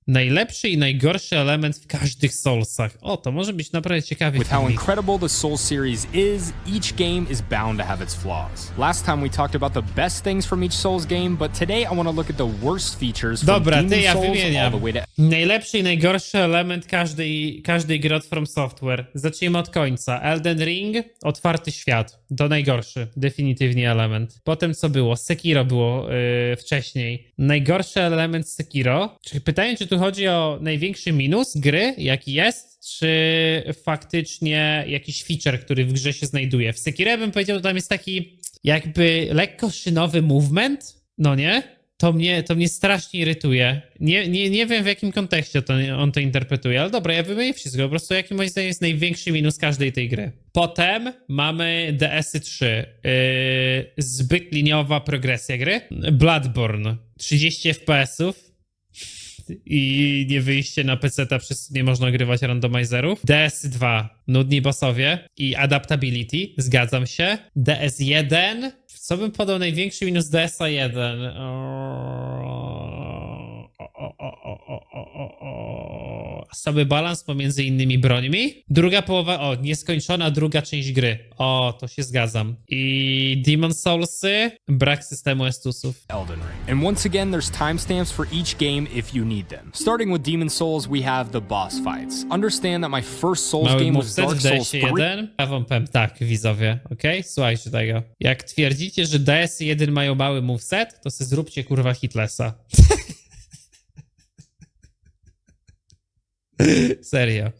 Najlepszy i najgorszy element w każdych Soulsach. O, to może być naprawdę ciekawy With how filmik. incredible the Souls series is, each game is bound to have its flaws. Last time we talked about the best things from each Souls game, but today I want to look at the worst features from Dobra, Demon ty ja Souls all wymieniam. the way to Najlepszy i najgorszy element każdej gry od FromSoftware. Zacznijmy od końca. Elden Ring, otwarty świat. To najgorszy, definitywnie element. Potem co było? Sekiro było wcześniej. Najgorszy element Sekiro. Pytanie, czy tu chodzi o największy minus gry, jaki jest, czy faktycznie jakiś feature, który w grze się znajduje. W Sekiro ja bym powiedział, że tam jest taki jakby lekko szynowy movement, no nie? To mnie strasznie irytuje. Nie wiem, w jakim kontekście on to interpretuje, ale dobra, ja wymienię wszystko. Po prostu jaki moim zdaniem jest największy minus każdej tej gry. Potem mamy DS-y 3. Zbyt liniowa progresja gry. Bloodborne. 30 FPS-ów. I nie wyjście na PC-ta, przez nie można grywać randomizerów. DS2, nudni bossowie i adaptability, zgadzam się. DS1, co bym podał największy minus DSa 1? Słaby balans pomiędzy innymi brońmi. Druga połowa, nieskończona druga część gry. To się zgadzam. I Demon Soulsy, brak systemu estusów. Elden Ring. And once again, there's timestamps for each game if you need them. Starting with Demon Souls, we have the boss fights. Understand that my first Souls Mały game was moveset Dark w Souls 3. DS1. Ja wam powiem tak, widzowie, okej? Słuchajcie tego. Jak twierdzicie, że DS1 mają mały moveset, to se zróbcie kurwa hitlessa. Serio.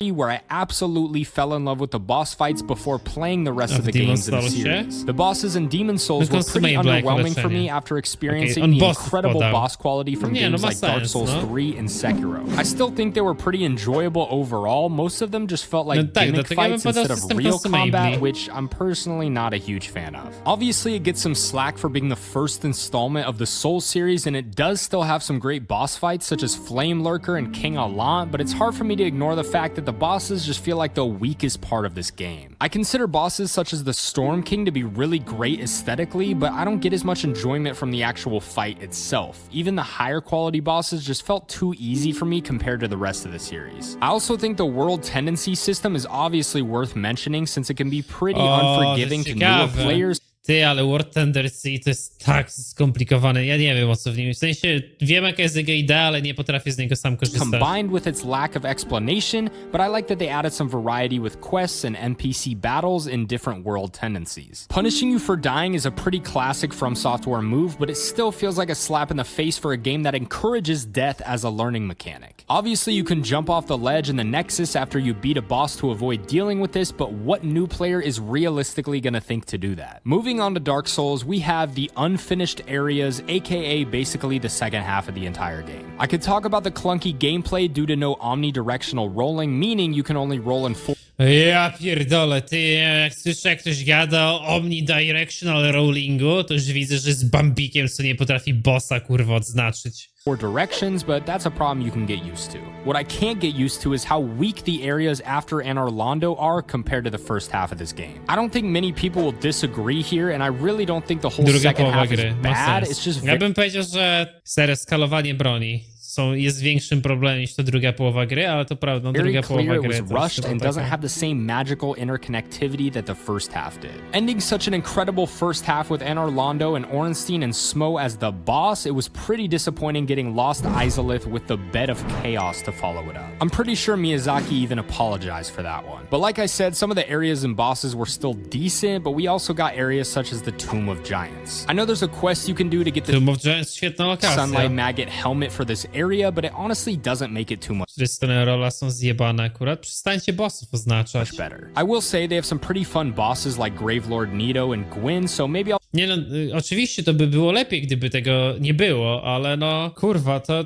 Where I absolutely fell in love with the boss fights before playing the rest of the games in the series. The bosses in Demon Souls were pretty underwhelming for me after experiencing the incredible boss quality from games like Dark Souls 3 and Sekiro. I still think they were pretty enjoyable overall. Most of them just felt like gimmick fights instead of real combat, which I'm personally not a huge fan of. Obviously, it gets some slack for being the first installment of the Souls series, and it does still have some great boss fights such as Flame Lurker and King Allant, but it's hard for me to ignore the fact that the bosses just feel like the weakest part of this game. I consider bosses such as the Storm King to be really great aesthetically, but I don't get as much enjoyment from the actual fight itself. Even the higher quality bosses just felt too easy for me compared to the rest of the series. I also think the world tendency system is obviously worth mentioning since it can be pretty unforgiving to newer players. Ty, ale World Tendency to jest tak skomplikowane. Ja nie wiem, o co w nim. W sensie, wiem, jaka jest jego idea, ale nie potrafię z niego sam korzystać. Combined with its lack of explanation, but I like that they added some variety with quests and NPC battles in different world tendencies. Punishing you for dying is a pretty classic FromSoftware move, but it still feels like a slap in the face for a game that encourages death as a learning mechanic. Obviously, you can jump off the ledge in the Nexus after you beat a boss to avoid dealing with this, but what new player is realistically gonna think to do that? Moving on to Dark Souls, we have the unfinished areas, aka basically the second half of the entire game. I could talk about the clunky gameplay due to no omnidirectional rolling, meaning you can only roll in four. Ja pierdolę, ty, jak słyszę, jak ktoś gada o omnidirectional rollingu, to już widzę, że z bambikiem, co nie potrafi bossa, kurwa, odznaczyć. Directions, but that's a problem you can get used to. What I can't get used to is how weak the areas after Anor Londo are compared to the first half of this game. I don't think many people will disagree here, and I really don't think the whole second half is bad. It's just ja bym powiedział, że serio, skalowanie broni jest większym problemem niż to druga połowa gry, ale to prawda, druga połowa gry it was rushed and doesn't have the same magical interconnectivity that the first half did. Ending such an incredible first half with Anor Londo and Ornstein and Smo as the boss, it was pretty disappointing getting lost Izalith with the Bed of Chaos to follow it up. I'm pretty sure Miyazaki even apologized for that one. But like I said, some of the areas and bosses were still decent, but we also got areas such as the Tomb of Giants. I know there's a quest you can do to get the Tomb of Giants, świetna lokacja. Sunlight Maggot helmet for this area, but it honestly doesn't make it too much. Strony rola są zjebane akurat. Przestańcie bossów oznaczać. Better. I will say they have some pretty fun bosses like Gravelord Nito and Gwyn, so maybe I'll... Nie no, oczywiście to by było lepiej, gdyby tego nie było, ale no, kurwa, to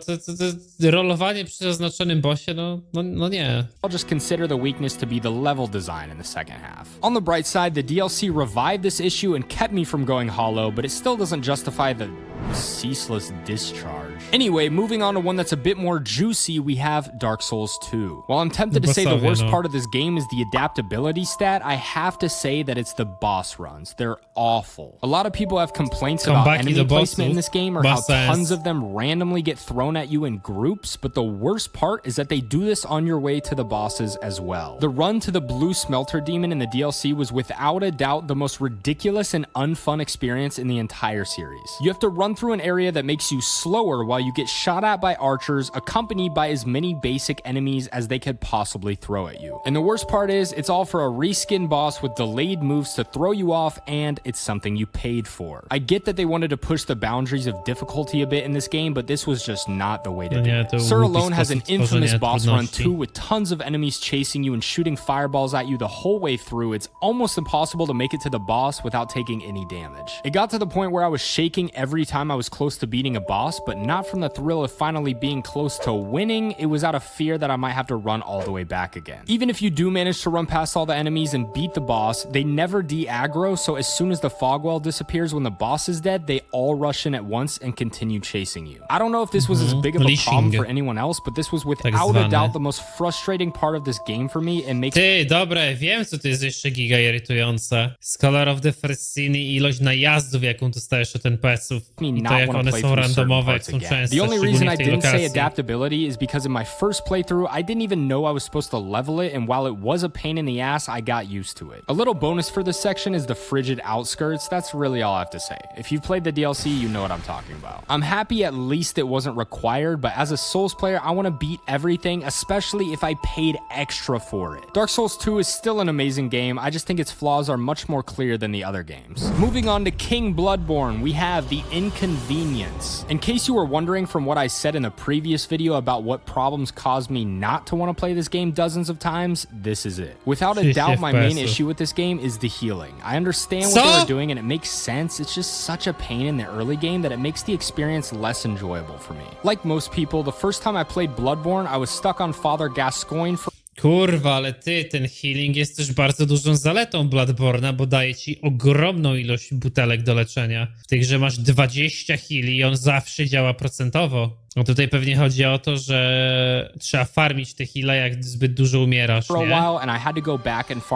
rolowanie przy oznaczonym bossie, no nie. I'll just consider the weakness to be the level design in the second half. On the bright side, the DLC revived this issue and kept me from going hollow, but it still doesn't justify the Ceaseless discharge. Anyway, moving on to one that's a bit more juicy, we have Dark Souls 2. While I'm tempted to say the worst part of this game is the adaptability stat, I have to say that it's the boss runs. They're awful. A lot of people have complaints about enemy placement in this game or how tons of them randomly get thrown at you in groups, but the worst part is that they do this on your way to the bosses as well. The run to the blue smelter demon in the DLC was without a doubt the most ridiculous and unfun experience in the entire series. You have to run through an area that makes you slower while you get shot at by archers, accompanied by as many basic enemies as they could possibly throw at you. And the worst part is, it's all for a reskin boss with delayed moves to throw you off, and it's something you paid for. I get that they wanted to push the boundaries of difficulty a bit in this game, but this was just not the way to do it. Sir alone has an infamous boss run too, with tons of enemies chasing you and shooting fireballs at you the whole way through. It's almost impossible to make it to the boss without taking any damage. It got to the point where I was shaking every time I was close to beating a boss, but not from the thrill of finally being close to winning. It was out of fear that I might have to run all the way back again. Even if you do manage to run past all the enemies and beat the boss, they never de-aggro, so as soon as the fog wall disappears when the boss is dead, they all rush in at once and continue chasing you. I don't know if this was as big of a problem for anyone else, but this was without a doubt the most frustrating part of this game for me and makes... Ty, dobre, wiem co to jest jeszcze giga irytujące. Z Color of the First Sin i ilość najazdów, jaką dostajesz od NPC-ów. I to jak one są randomowe, jak są częste, The only reason I didn't lokacji. say adaptability is because in my first playthrough, I didn't even know I was supposed to level it, and while it was a pain in the ass, I got used to it. A little bonus for this section is the frigid outskirts. That's really all I have to say. If you've played the DLC, you know what I'm talking about. I'm happy at least it wasn't required, but as a Souls player, I want to beat everything, especially if I paid extra for it. Dark Souls 2 is still an amazing game. I just think its flaws are much more clear than the other games. Moving on to King Bloodborne, we have the inconvenience. In case you were wondering from what I said in the previous video about what problems caused me not to want to play this game dozens of times, this is it. Without a doubt, my main issue with this game is the healing. I understand what they were doing and it makes sense. It's just such a pain in the early game that it makes the experience less enjoyable for me. Like most people, the first time I played Bloodborne, I was stuck on Father Gascoigne for... Kurwa, ale ty, ten healing jest też bardzo dużą zaletą Bloodborne'a, bo daje ci ogromną ilość butelek do leczenia. W tej grze masz 20 heali i on zawsze działa procentowo. No tutaj pewnie chodzi o to, że trzeba farmić te heale, jak zbyt dużo umierasz, nie?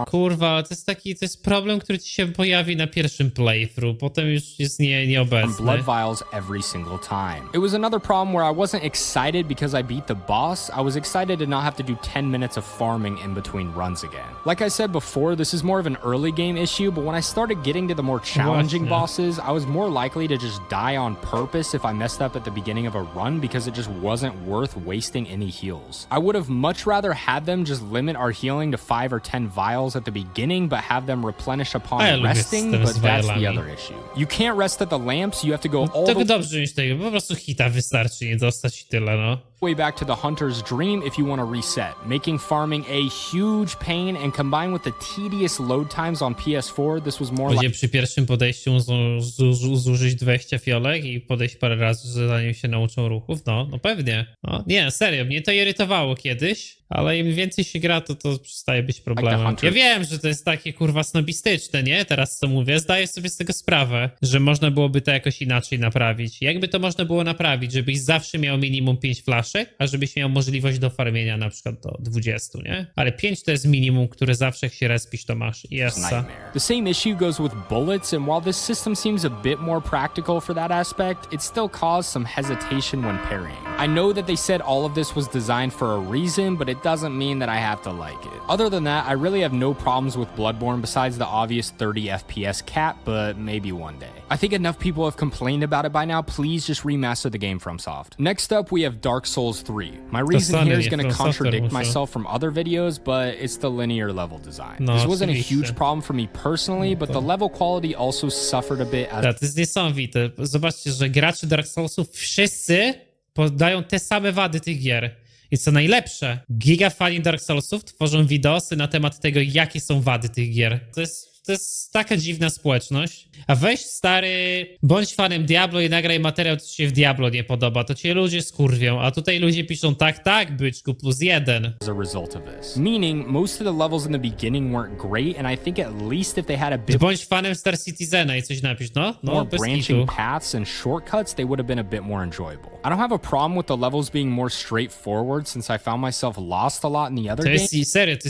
Kurwa, ale to jest problem, który ci się pojawi na pierwszym playthrough, potem już jest nieobecny. Blood vials every single time. It was another problem where I wasn't excited because I beat the boss. I was excited to not have to do 10 minutes of farming in between runs again. Like I said before, this is more of an early game issue, but when I started getting to the more challenging bosses, I was more likely to just die on purpose if I messed up at the beginning of a run because it just wasn't worth wasting any heals. I would have much rather had them just limit our healing to 5 or 10 vials at the beginning, but have them replenish upon resting, but that's the other issue. You can't rest at the lamps, you have to go all the dobrze mieć tego, po prostu hita wystarczy, nie dostać i tyle, no. Way back to the hunter's dream if you want to reset, making farming a huge pain, and combined with the tedious load times on PS4, this was more like... przy pierwszym podejściu zużyć 20 fiolek i podejść parę razy, zanim się nauczą ruchów? No pewnie. No, nie, serio, mnie to irytowało kiedyś, ale im więcej się gra, to przestaje być problemem. Ja wiem, że to jest takie kurwa snobistyczne, nie? Teraz co mówię, zdaję sobie z tego sprawę, że można byłoby to jakoś inaczej naprawić. Jakby to można było naprawić, żebyś zawsze miał minimum 5 flaszek, a żebyś miał możliwość do farmienia na przykład do 20, nie? Ale 5 to jest minimum, które zawsze jak się respisz, to masz. The same issue goes with bullets, and while this system seems a bit more practical for that aspect, it still caused some hesitation when parrying. I know that they said all of this was designed for a reason, but it doesn't mean that I have to like it. Other than that, I really have no problems with Bloodborne besides the obvious 30 FPS cap, but maybe one day. I think enough people have complained about it by now. Please just remaster the game FromSoft. Next up, we have Dark Souls 3. My reason here is going to contradict myself from other videos, but it's the linear level design. This wasn't a huge problem for me personally, but the level quality also suffered a bit as... To jest niesamowite. Zobaczcie, że gracze Dark Soulsów wszyscy podają te same wady tych gier. I co najlepsze, gigafani Dark Soulsów tworzą videosy na temat tego, jakie są wady tych gier. To jest to jest taka dziwna społeczność. A weź stary, bądź fanem Diablo i nagraj materiał, co ci się w Diablo nie podoba. To cię ludzie skurwią, a tutaj ludzie piszą tak, byczku, +1. As a result of this. Meaning, most of the levels in the beginning weren't great, and I think at least if they had a bit bądź fanem Star Citizena i coś napisz, no more bez branching kitu. paths and shortcuts, they would have been a bit more enjoyable. I don't have a problem with the levels being more straightforward since I found myself lost a lot in the other games. Serio, to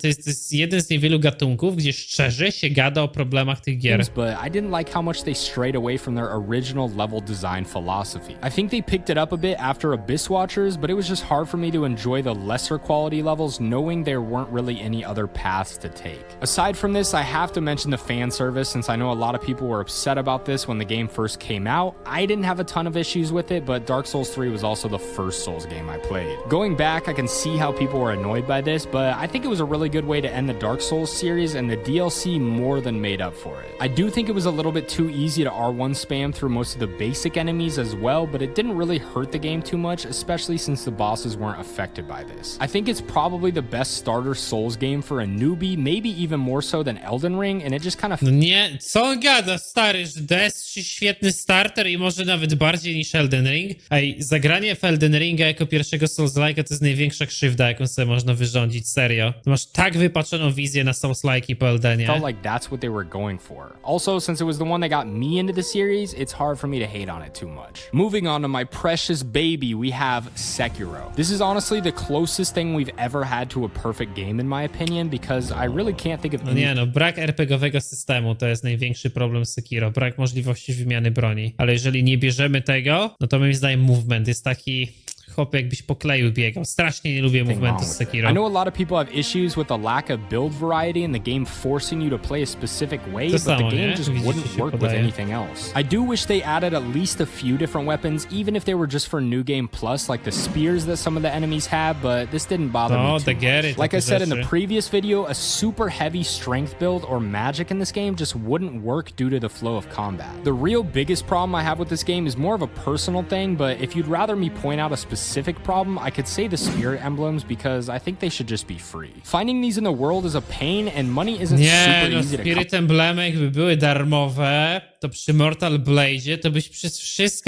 jest jeden z niewielu gatunków, gdzie szczerze się gada o problemach tych gier. But I didn't like how much they strayed away from their original level design philosophy. I think they picked it up a bit after Abyss Watchers, but it was just hard for me to enjoy the lesser quality levels knowing there weren't really any other paths to take. Aside from this, I have to mention the fan service since I know a lot of people were upset about this when the game first came out. I didn't have a ton of issues with it, but Dark Souls 3 was also the first Souls game I played. Going back, I can see how people were annoyed by this, but I think it was a really good way to end the Dark Souls series, and the DLC more than made up for it. I do think it was a little bit too easy to R1 spam through most of the basic enemies as well, but it didn't really hurt the game too much, especially since the bosses weren't affected by this. I think it's probably the best starter Souls game for a newbie, maybe even more so than Elden Ring, and it just kind of... No nie, co on gada, stary, że DS3 świetny starter i może nawet bardziej niż Elden Ring? Ej, zagranie w Elden Ringa jako pierwszego Souls-like'a to jest największa krzywda, jaką sobie można wyrządzić, serio. Masz tak wypaczoną wizję na Souls-like'i po Eldenie. Felt like that's what they were going for. Also, since it was the one that got me into the series, it's hard for me to hate on it too much. Moving on to my precious baby, we have Sekiro. This is honestly the closest thing we've ever had to a perfect game in my opinion, because I really can't think of No nie, no brak RPG-owego systemu to jest największy problem z Sekiro. Brak możliwości wymiany broni. Ale jeżeli nie bierzemy tego, no to moim zdaniem movement jest taki... Chłop, jakbyś po kleju biegał. Strasznie nie lubię movementu z Sekiro. I know a lot of people have issues with the lack of build variety and the game forcing you to play a specific way, but the game just wouldn't work with anything else. I do wish they added at least a few different weapons, even if they were just for New Game Plus, like the spears that some of the enemies have, but this didn't bother me too much. Like I said in the previous video, a super heavy strength build or magic in this game just wouldn't work due to the flow of combat. The real biggest problem I have with this game is more of a personal thing, but if you'd rather me point out a specific problem, I could say the spirit emblems because I think they should just be free. Finding these in the world is a pain and money isn't super easy to come. Spirit emblemy jakby były darmowe, to przy Mortal Blade'zie to byś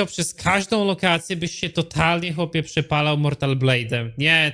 przez każdą lokację byś się totalnie, chłopie, przypalał Mortal Blade'em. Nie,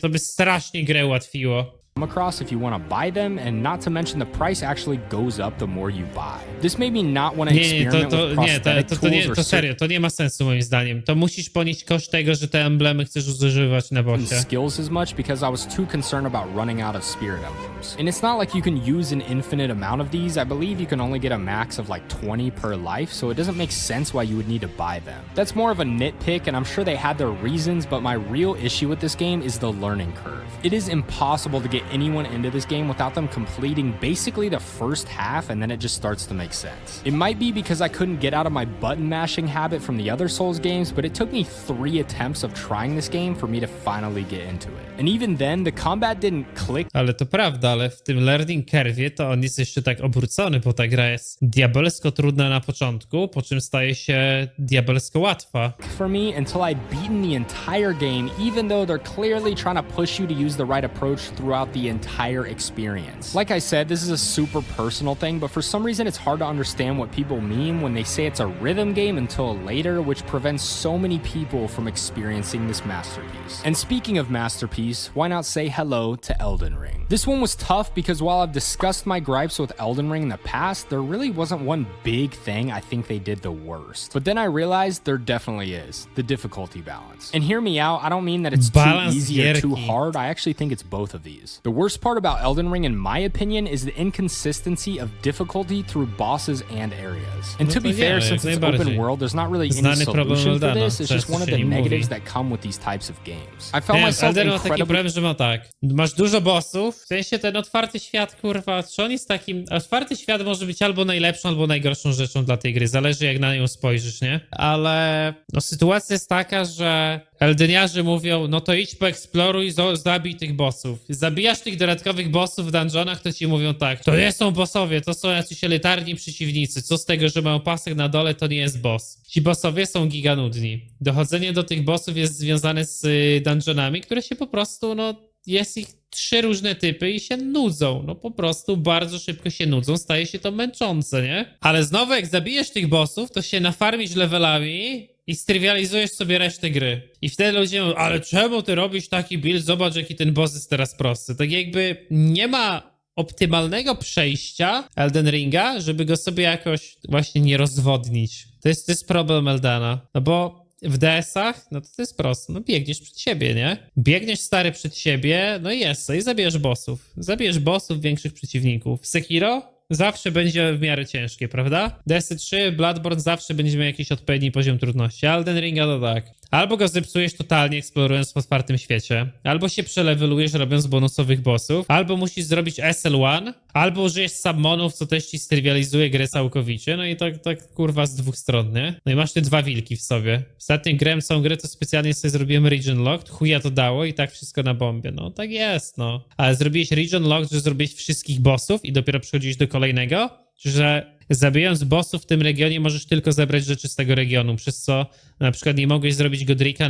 to by strasznie grę ułatwiło. Across if you want to buy them, and not to mention the price actually goes up the more you buy. This made me not want to experiment with prosthetic tools to serio, to nie ma sensu moim zdaniem. To musisz ponieść koszt tego, że te emblemy chcesz używać na bossie. Skills as much because I was too concerned about running out of spirit emblems. And it's not like you can use an infinite amount of these. I believe you can only get a max of like 20 per life, so it doesn't make sense why you would need to buy them. That's more of a nitpick, and I'm sure they had their reasons, but my real issue with this game is the learning curve. It is impossible to get anyone into this game without them completing basically the first half, and then it just starts to make sense. It might be because I couldn't get out of my button mashing habit from the other Souls games, but it took me 3 attempts of trying this game for me to finally get into it. And even then, the combat didn't click. Ale to prawda, ale w tym learning curve'ie to on jest jeszcze tak obrócony, bo ta gra jest diabelsko trudna na początku, po czym staje się diabelsko łatwa. For me until I'd beaten the entire game, even though they're clearly trying to push you to use the right approach throughout the entire experience. Like I said, this is a super personal thing, but for some reason it's hard to understand what people mean when they say it's a rhythm game until later, which prevents so many people from experiencing this masterpiece. And speaking of masterpiece, why not say hello to Elden Ring? This one was tough because while I've discussed my gripes with Elden Ring in the past, there really wasn't one big thing I think they did the worst. But then I realized there definitely is, the difficulty balance. And hear me out, I don't mean that it's too easy or too hard, I actually think it's both of these. The worst part about Elden Ring, in my opinion, is the inconsistency of difficulty through bosses and areas. And to be fair, since it's open world, there's not really any solution for this, it's just one of the negatives that come with these types of games. I found myself Elden ma taki problem, że ma tak, masz dużo bossów, w sensie ten otwarty świat, kurwa, czy on jest takim, otwarty świat może być albo najlepszą, albo najgorszą rzeczą dla tej gry, zależy jak na nią spojrzysz, nie? Ale no, sytuacja jest taka, że Eldeniarzy mówią, no to idź poeksploruj, zabij tych bossów. Zabijasz tych dodatkowych bossów w dungeonach, to ci mówią tak, to nie są bossowie, to są jacyś elitarni przeciwnicy. Co z tego, że mają pasek na dole, to nie jest boss. Ci bossowie są giganudni. Dochodzenie do tych bossów jest związane z dungeonami, które się po prostu, no jest ich 3 różne typy i się nudzą. No po prostu bardzo szybko się nudzą, staje się to męczące, nie? Ale znowu jak zabijesz tych bossów, to się nafarmisz levelami i strywializujesz sobie resztę gry. I wtedy ludzie mówią, ale czemu ty robisz taki build? Zobacz, jaki ten boss jest teraz prosty. Tak jakby nie ma optymalnego przejścia Elden Ringa, żeby go sobie jakoś właśnie nie rozwodnić. To jest problem Eldena. No bo w DS-ach, no to jest proste. No biegniesz przed siebie, nie? Biegniesz stary przed siebie, no i jest. I zabijesz bossów. Zabijesz bossów, większych przeciwników. Sekiro zawsze będzie w miarę ciężkie, prawda? DS3, Bloodborne zawsze będzie miał jakiś odpowiedni poziom trudności. Elden Ringa to tak. Albo go zepsujesz totalnie, eksplorując w otwartym świecie, albo się przelewelujesz, robiąc bonusowych bossów, albo musisz zrobić SL1, albo użyjesz summonów, co też ci strywializuje grę całkowicie, no i tak kurwa z dwóch stron, nie? No i masz te dwa wilki w sobie. Ostatnio grałem całą grę, to specjalnie sobie zrobiłem region locked, chuja to dało i tak wszystko na bombie. No tak jest, no. Ale zrobiłeś region locked, że zrobiłeś wszystkich bossów i dopiero przechodzisz do kolejnego? Czy że zabijając bossów w tym regionie możesz tylko zebrać rzeczy z tego regionu, przez co na przykład nie mogłeś zrobić Godrika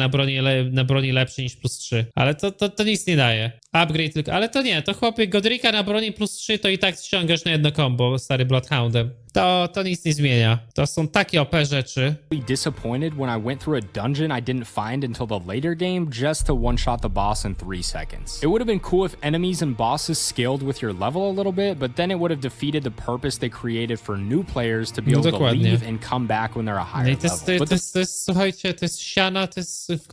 na broni lepszej niż +3. Ale to nic nie daje. Upgrade tylko, ale to nie, to chłopie Godrika na broni +3 to i tak ściągasz na jedno combo, stary Bloodhoundem. To nic nie zmienia. To są takie OP rzeczy. Disappointed when I went through a dungeon I didn't find until the later game just to one-shot the boss in 3 seconds. It would have been cool if enemies and bosses scaled with your level a little bit, but then it would have defeated the purpose they created for new players to be able to leave and come back when they're a higher level. To jest, słuchajcie, to jest ściana, to jest, w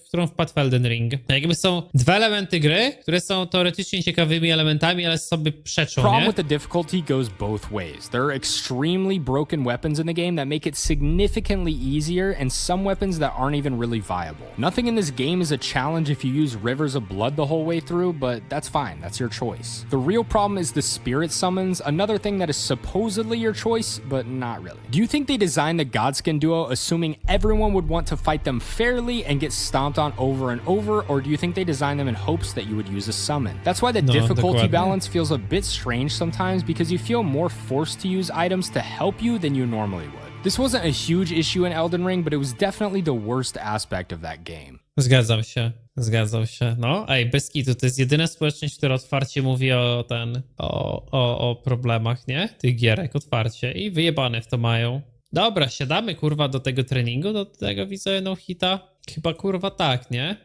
którą wpadł Elden Ring. Jakby są dwa elementy gry, które są teoretycznie ciekawymi elementami, ale sobie przeczą, problem nie? with the difficulty goes both ways. There are extremely broken weapons in the game that make it significantly easier, and some weapons that aren't even really viable. Nothing in this game is a challenge if you use rivers of blood the whole way through, but that's fine, that's your choice. The real problem is the spirit summons, another thing that is supposedly your choice, but not really. Do you think they designed the Godskin duo assuming everyone would want to fight them fairly and get stomped on over and over, or do you think they designed them in hopes that you would use a summon? That's why the difficulty balance feels a bit strange sometimes, because you feel more forced to use items to help you than you normally would. This wasn't a huge issue in Elden Ring, but it was definitely the worst aspect of that game. Zgadzam się. No, bez kitu, to jest jedyna społeczność, która otwarcie mówi o problemach, nie? Tych gierek otwarcie i wyjebane w to mają. Dobra, siadamy kurwa do tego treningu, do tego widzę no hita. Chyba kurwa tak, nie?